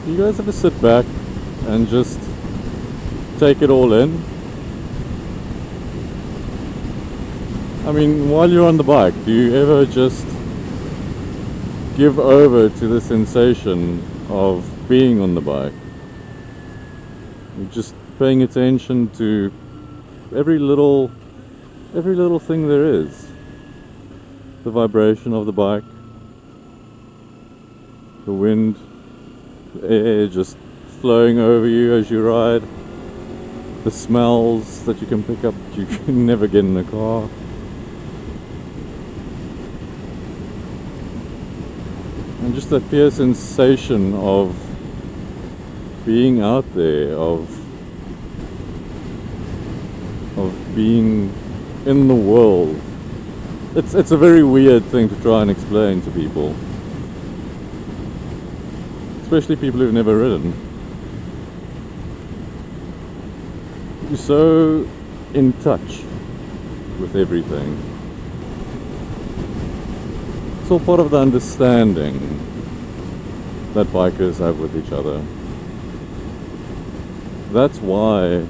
You guys ever sit back and just take it all in? I mean, while you're on the bike, do you ever just give over to the sensation of being on the bike? You're just paying attention to every little thing there is. The vibration of the bike, the wind, the air just flowing over you as you ride, the smells that you can pick up that you can never get in a car. And just that pure sensation of being out there, of being in the world. It's a very weird thing to try and explain to people, especially people who've never ridden. You're so in touch with everything. It's all part of the understanding that bikers have with each other. That's why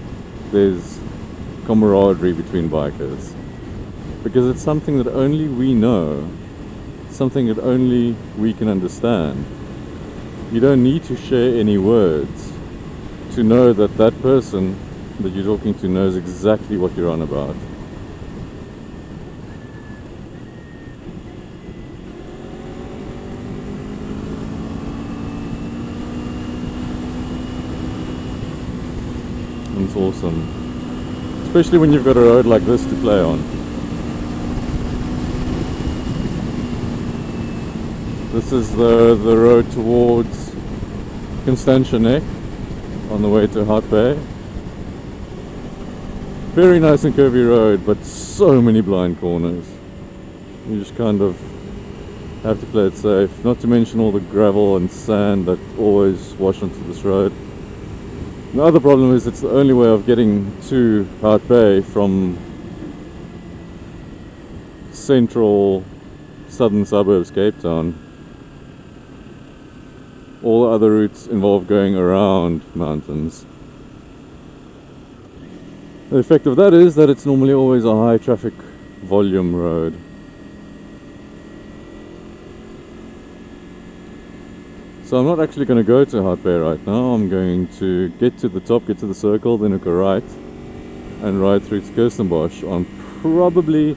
there's camaraderie between bikers, because it's something that only we know, something that only we can understand. You don't need to share any words to know that that person that you're talking to knows exactly what you're on about. It's awesome, especially when you've got a road like this to play on. This is the road towards Constantia Neck on the way to Hart Bay. Very nice and curvy road, but so many blind corners. You just kind of have to play it safe, not to mention all the gravel and sand that always wash onto this road. The other problem is it's the only way of getting to Hart Bay from central southern suburbs Cape Town. All the other routes involve going around mountains. The effect of that is that it's normally always a high traffic volume road. So I'm not actually going to go to Hart Bay right now. I'm going to get to the top, get to the circle, then hook a right and ride through to Kirstenbosch on probably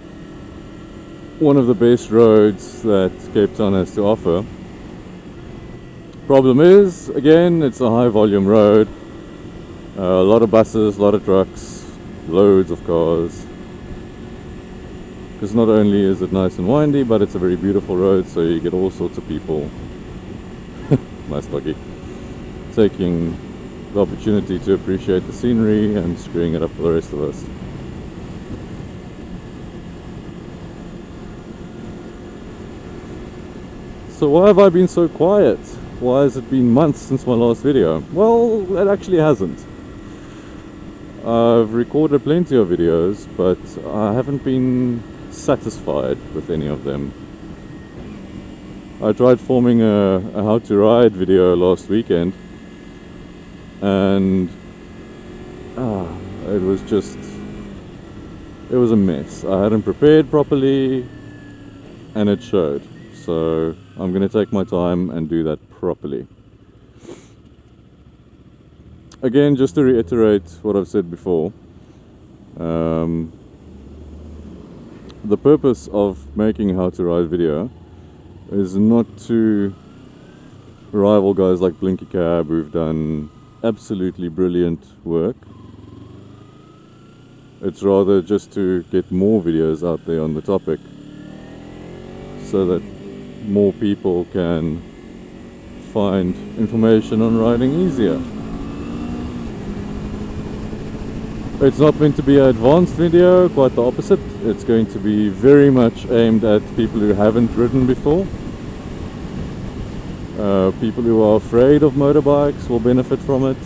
one of the best roads that Cape Town has to offer. Problem is, again, it's a high volume road. A lot of buses, a lot of trucks, loads of cars. Because not only is it nice and windy, but it's a very beautiful road, so you get all sorts of people, nice doggy, taking the opportunity to appreciate the scenery and screwing it up for the rest of us. So why have I been so quiet? Why has it been months since my last video? Well, it actually hasn't. I've recorded plenty of videos, but I haven't been satisfied with any of them. I tried filming a how to ride video last weekend, and it was a mess. I hadn't prepared properly, and it showed. So I'm going to take my time and do that properly. Again, just to reiterate what I've said before, the purpose of making a how to ride video is not to rival guys like Blinky Cab who've done absolutely brilliant work. It's rather just to get more videos out there on the topic so that more people can find information on riding easier. It's not meant to be an advanced video, quite the opposite. It's going to be very much aimed at people who haven't ridden before. People who are afraid of motorbikes will benefit from it.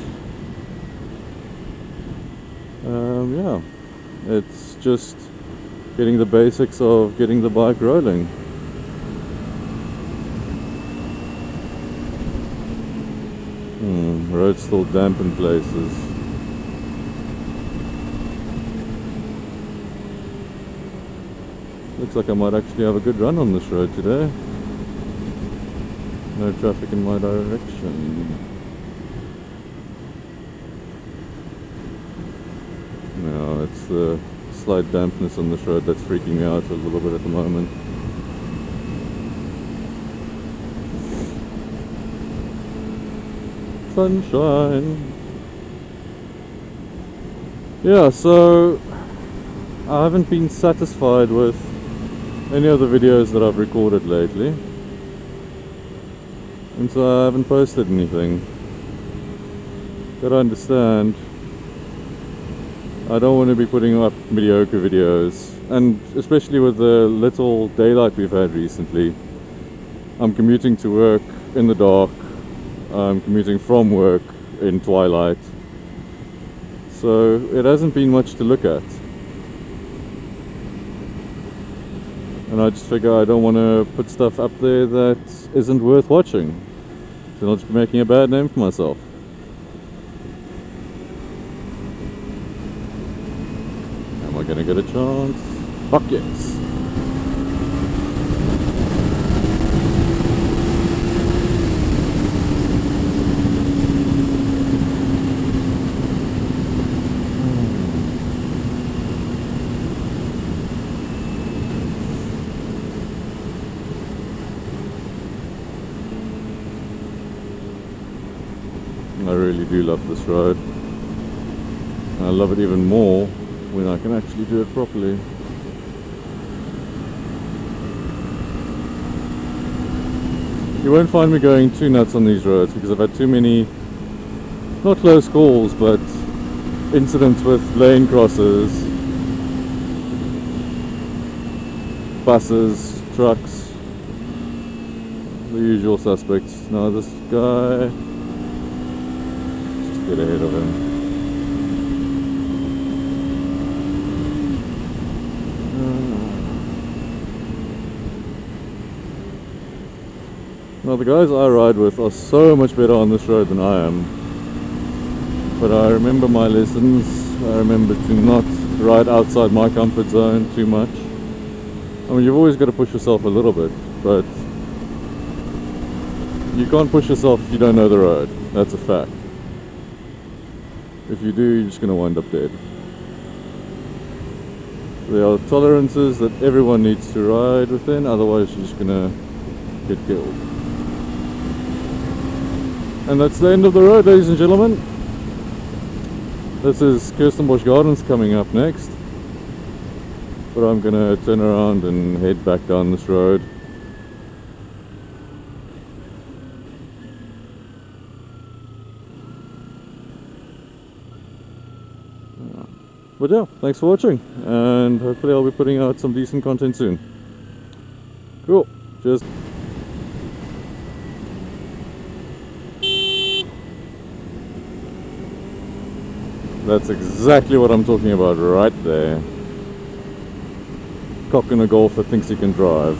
Yeah, it's just getting the basics of getting the bike rolling. Road's still damp in places. Looks like I might actually have a good run on this road today. No traffic in my direction. No, it's the slight dampness on this road that's freaking me out a little bit at the moment. Sunshine. Yeah, so I haven't been satisfied with any of the videos that I've recorded lately, and so I haven't posted anything. Gotta understand, I don't want to be putting up mediocre videos, and especially with the little daylight we've had recently. I'm commuting to work in the dark. I'm commuting from work in twilight, so it hasn't been much to look at. And I just figure I don't want to put stuff up there that isn't worth watching, so I'll just be making a bad name for myself. Am I gonna get a chance? Fuck yes! I really do love this road. And I love it even more when I can actually do it properly. You won't find me going too nuts on these roads because I've had too many, not close calls, but incidents with lane crosses, buses, trucks, the usual suspects. Now this guy, get ahead of him. Now the guys I ride with are so much better on this road than I am. But I remember my lessons. I remember to not ride outside my comfort zone too much. I mean, you've always got to push yourself a little bit, but you can't push yourself if you don't know the road. That's a fact. If you do, you're just going to wind up dead. There are tolerances that everyone needs to ride within, otherwise you're just going to get killed. And that's the end of the road, ladies and gentlemen. This is Kirstenbosch Gardens coming up next. But I'm going to turn around and head back down this road. But yeah, thanks for watching, and hopefully I'll be putting out some decent content soon. Cool, cheers. That's exactly what I'm talking about right there. Cock in a golf that thinks he can drive.